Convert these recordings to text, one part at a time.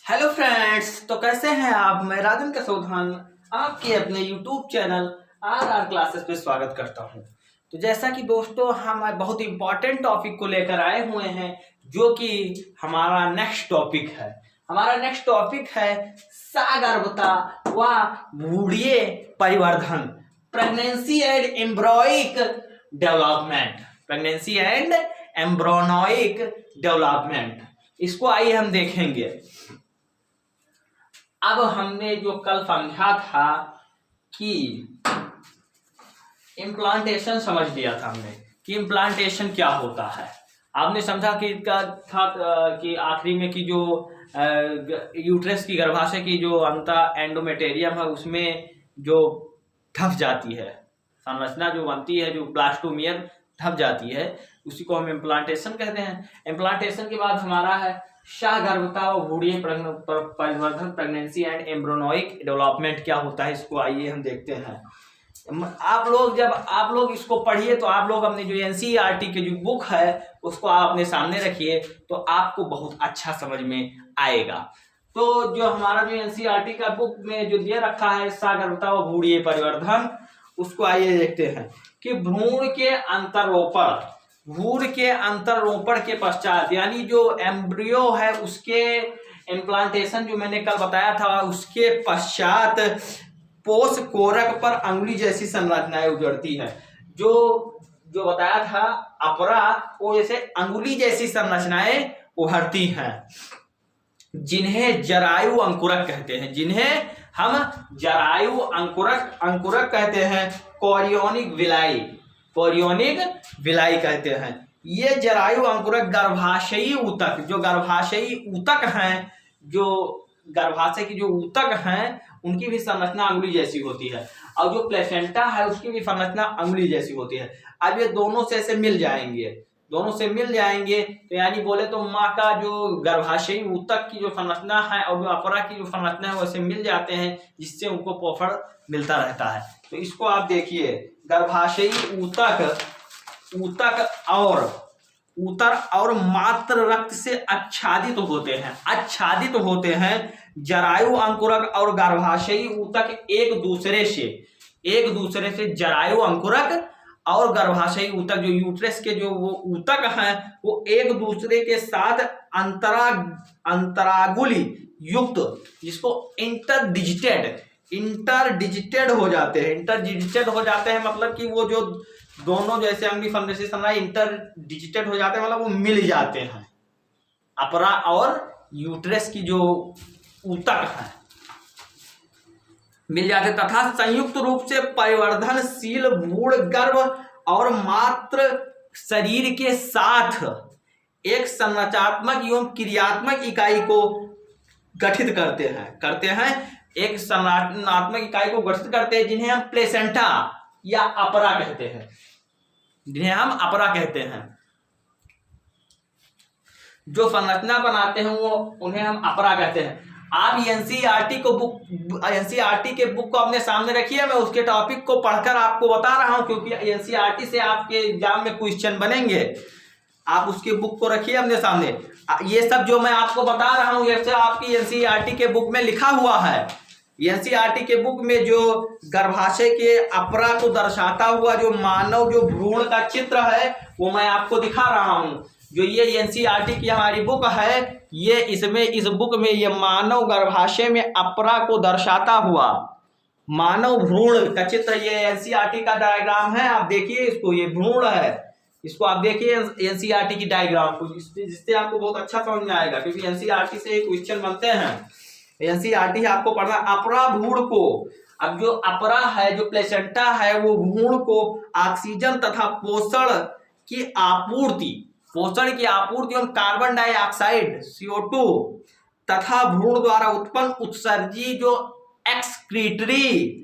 Hello friends, तो कैसे हैं आप। मैं राजन कसोधान आपके अपने यूट्यूब चैनल आर क्लासेस पे स्वागत करता हूं। तो जैसा कि दोस्तों हम बहुत इंपॉर्टेंट टॉपिक को लेकर आए हुए हैं, जो कि हमारा नेक्स्ट टॉपिक है। हमारा नेक्स्ट टॉपिक है सगर्भता व भ्रूणीय परिवर्धन, pregnancy and embryonic development. Pregnancy and embryonic development, इसको आइए हम देखेंगे। अब हमने जो कल समझा था कि इम्प्लांटेशन समझ लिया था हमने कि इम्प्लांटेशन क्या होता है। आपने समझा कि इसका था कि आखिरी में कि जो यूट्रस की गर्भाशय की जो अंता एंडोमेटेरियम है उसमें जो ढक जाती है, संरचना जो बनती है, जो ब्लास्टोमियर ढक जाती है, उसी को हम इम्प्लांटेशन कहते हैं। इम्प्लांटेशन के बाद हमारा है सगर्भता और भ्रूणीय परिवर्धन, प्रेगनेंसी एंड एम्ब्रोनोइक डेवलपमेंट क्या होता है, इसको आइए हम देखते हैं। जब आप लोग इसको पढ़िए तो आप लोग अपने जो एनसीईआरटी की जो बुक है उसको आप अपने सामने रखिए, तो आपको बहुत अच्छा समझ में आएगा। तो जो हमारा जो एनसीईआरटी का बुक में जो दिया रखा है सगर्भता और भ्रूणीय परिवर्धन, उसको आइए देखते हैं कि भ्रूण के अंतरोपण के पश्चात, यानी जो एम्ब्रियो है उसके इम्प्लांटेशन जो मैंने कल बताया था, उसके पश्चात पोष कोरक पर अंगुली जैसी संरचनाएं उजड़ती है। जो बताया था अपरा, वो जैसे अंगुली जैसी संरचनाएं उभरती हैं, जिन्हें जरायु अंकुरक कहते हैं, जिन्हें हम जरायु अंकुरक कहते हैं, कोरियोनिक विलाई कहते हैं। ये जरायु अंकुरक गर्भाशयी ऊतक, जो गर्भाशयी ऊतक हैं, जो गर्भाशय की जो ऊतक हैं, उनकी भी संरचना अंगुली जैसी होती है, और जो प्लेसेंटा है उसकी भी संरचना अंगुली जैसी होती है। अब ये दोनों से ऐसे मिल जाएंगे, तो यानी बोले तो माँ का जो गर्भाशयी ऊतक की जो संरचना है और जो अपरा की जो संरचना है वैसे मिल जाते हैं, जिससे उनको पोषण मिलता रहता है। तो इसको आप देखिए, गर्भाशयी ऊतक और मात्र रक्त से आच्छादित होते हैं। जरायु अंकुरक और गर्भाशयी ऊतक एक दूसरे से जरायु अंकुरक और गर्भाशयी ऊतक, जो यूट्रस के जो वो ऊतक हैं, वो एक दूसरे के साथ अंतरागुली युक्त, जिसको इंटरडिजिटेड हो जाते हैं। मतलब कि वो जो दोनों जैसे अंगुली फंगसी इंटरडिजिटेड हो जाते हैं, मतलब वो मिल जाते हैं, अपरा और यूट्रस की जो ऊतक है मिल जाते, तथा संयुक्त रूप से परिवर्धनशील भ्रूण गर्भ और मात्र शरीर के साथ एक संरचनात्मक एवं क्रियात्मक इकाई को गठित करते हैं, एक संरचनात्मक इकाई को गठित करते हैं, जिन्हें हम प्लेसेंटा या अपरा कहते हैं। जो संरचना बनाते हैं वो उन्हें हम अपरा कहते हैं। आप एनसीईआरटी के बुक को अपने सामने रखिए, मैं उसके टॉपिक को पढ़कर आपको बता रहा हूं, क्योंकि एनसीईआरटी से आपके एग्जाम में क्वेश्चन बनेंगे। आप उसके बुक को रखिए अपने सामने। ये सब जो मैं आपको बता रहा हूं, ये सब आपकी एनसीईआरटी के बुक में लिखा हुआ है। एनसीईआरटी के बुक में जो गर्भाशय के अपरा को दर्शाता हुआ जो मानव जो भ्रूण का चित्र है, वो मैं आपको दिखा रहा हूं। जो ये एनसीईआरटी की हमारी बुक है, इस बुक में ये मानव गर्भाशय में अपरा को दर्शाता हुआ मानव भ्रूण का चित्र, ये एनसीईआरटी का डायग्राम है। आप देखिए इसको, ये भ्रूण है, इसको आप देखिए एनसीईआरटी की डायग्राम को, जिससे आपको बहुत अच्छा समझ में आएगा, क्योंकि एनसीईआरटी से क्वेश्चन बनते हैं। एनसीईआरटी आपको पढ़ना अपरा भ्रूण को। अब जो अपरा है, जो प्लेसेंटा है, वो भ्रूण को ऑक्सीजन तथा पोषण की आपूर्ति एवं कार्बन डाइऑक्साइड CO2 तथा भ्रूण द्वारा उत्पन्न उत्सर्जी जो एक्सक्रीटरी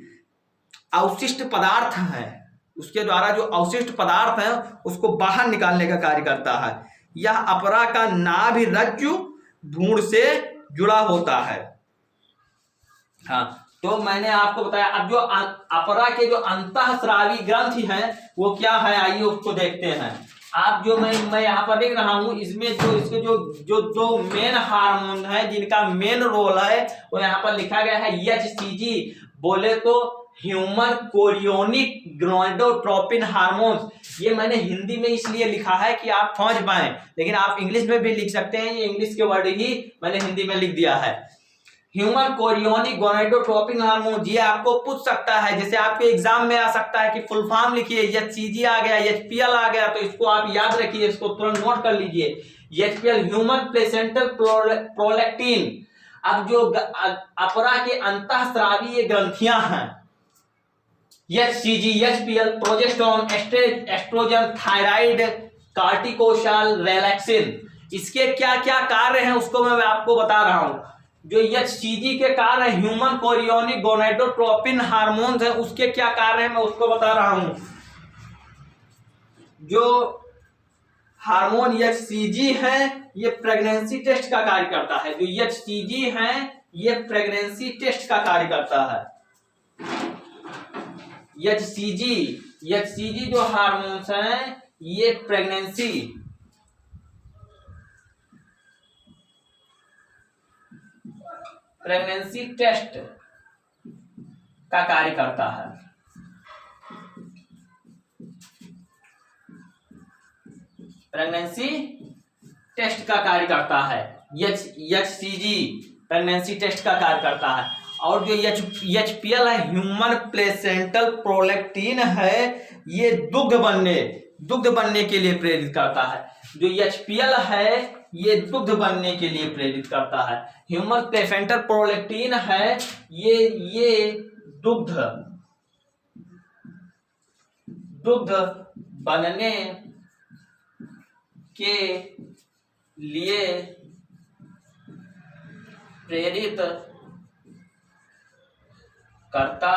अवशिष्ट पदार्थ है, उसके द्वारा जो अवशिष्ट पदार्थ है उसको बाहर निकालने का कार्य करता है। यह अपरा का नाभि रज्जु भ्रूण से जुड़ा होता है। हाँ, तो मैंने आपको बताया। अब जो अपरा के जो अंतःस्रावी ग्रंथि हैं वो क्या है, आइए उसको देखते हैं। आप जो मैं यहाँ पर देख रहा हूँ, इसमें जो इसके जो जो दो मेन हार्मोन है जिनका मेन रोल है वो यहाँ पर लिखा गया है HCG, बोले तो ह्यूमन कोरियोनिक गोनाडोट्रोपिन हार्मोन्स। ये मैंने हिंदी में इसलिए लिखा है कि आप समझ पाए, लेकिन आप इंग्लिश में भी लिख सकते हैं, ये इंग्लिश के वर्ड ही मैंने हिंदी में लिख दिया है। ह्यूमन कोरियोनिक गोनाडोट्रोपिन हार्मोन, ये आपको पूछ सकता है, जैसे आपके एग्जाम में आ सकता है कि फुल फॉर्म लिखिए, HCG आ गया, HPL आ गया, तो इसको आप याद रखिए, इसको तुरंत नोट कर लीजिए। HPL human placental prolactin. अब जो अपरा के अंतःस्रावी ग्रंथियां हैं, HCG, HPL, progesterone, oestrogen, thyroid, cortisol, relaxin, इसके क्या क्या कार्य हैं उसको मैं आपको बता रहा हूं। जो HCG के कार्य ह्यूमन कोरियोनिक गोनाडोट्रोपिन हार्मोन्स है, उसके क्या कार्य है मैं उसको बता रहा हूं। जो हार्मोन HCG है ये प्रेगनेंसी टेस्ट का कार्य करता है। जो HCG है ये प्रेगनेंसी टेस्ट का कार्य करता है। HCG जो हार्मोन्स हैं ये प्रेगनेंसी टेस्ट का कार्य करता है। प्रेगनेंसी टेस्ट का कार्य करता है। HCG प्रेगनेंसी टेस्ट का कार्य करता है। और जो HPL है ह्यूमन प्लेसेंटल प्रोलैक्टिन है, ये दुग्ध बनने के लिए प्रेरित करता है। जो HPL है ये दुग्ध बनने के लिए प्रेरित करता है। ह्यूमन प्लेसेंटल प्रोलैक्टिन है ये दुग्ध बनने के लिए प्रेरित करता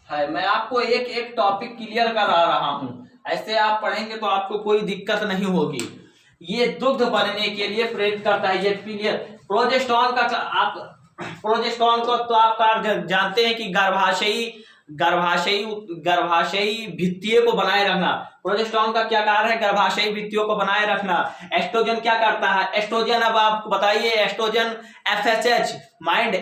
है। मैं आपको एक टॉपिक क्लियर करा रहा हूं, ऐसे आप पढ़ेंगे तो आपको कोई दिक्कत नहीं होगी। ये दुग्ध बनने के लिए प्रेरित करता है। ये प्रोजेस्टेरोन को तो आप जानते हैं कि गर्भाशयी भित्तियों को बनाए रखना। प्रोजेस्टेरोन का क्या कार्य है? गर्भाशयी भित्तियों को बनाए रखना। एस्ट्रोजन क्या करता है? एस्ट्रोजन, अब आपको बताइए, oestrogen FSH mind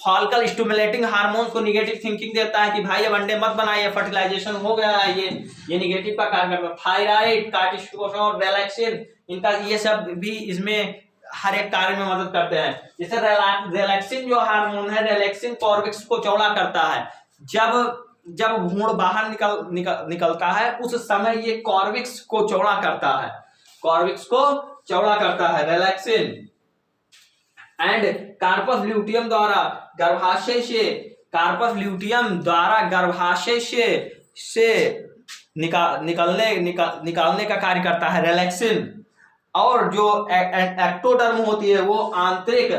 follicle stimulating hormones को निगेटिव थिंकिंग देता है कि भाई अब अंडे मत बनाइए, फर्टिलाइजेशन हो गया है, ये निगेटिव का कार्य करता है। थायराइड, कार्टिकोशाल, रिलैक्सिन, इनका ये सब भी इसमें हर एक कार्य में मदद करते हैं। जैसे रिलैक्सिन जो हार्मोन है, रिलैक्सिन कॉर्विक्स को चौड़ा करता है। जब भ्रूण बाहर निकलता है उस समय ये कॉर्विक्स को चौड़ा करता है रिलैक्सिन। एंड कार्पस ल्यूटियम द्वारा गर्भाशय से निकालने का कार्य करता है रिलैक्सिन। और जो एक्टोडर्म होती है वो आंतरिक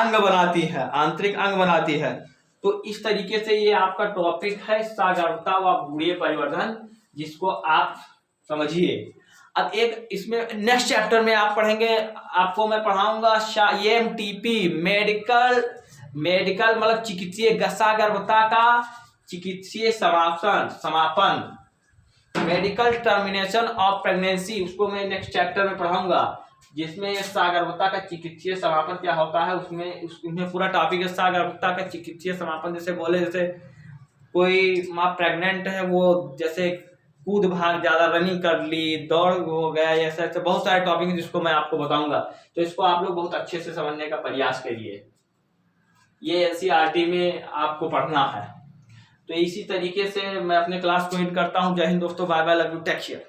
अंग बनाती है। तो इस तरीके से ये आपका टॉपिक है सागरता व गुणीय परिवर्धन, जिसको आप समझिए। अब एक इसमें नेक्स्ट चैप्टर में आप पढ़ेंगे, आपको मैं पढ़ाऊंगा EMTP, मेडिकल मतलब चिकित्सीय सागरता का चिकित्सीय समापन, मेडिकल टर्मिनेशन ऑफ प्रेगनेंसी, उसको मैं नेक्स्ट चैप्टर में पढ़ाऊंगा, जिसमें सागरता का चिकित्सीय समापन क्या होता है उसमें पूरा टॉपिक है। सागरता का चिकित्सीय समापन जैसे बोले, जैसे कोई माँ प्रेग्नेंट है, वो जैसे कूद भाग ज्यादा रनिंग कर ली, दौड़ हो गया, ऐसे ऐसे बहुत सारे टॉपिक हैं जिसको मैं आपको बताऊंगा। तो इसको आप लोग बहुत अच्छे से समझने का प्रयास करिए, ये NCERT में आपको पढ़ना है। तो इसी तरीके से मैं अपने क्लास को एंड करता हूँ। जय हिंद दोस्तों, bye bye, love you, take care.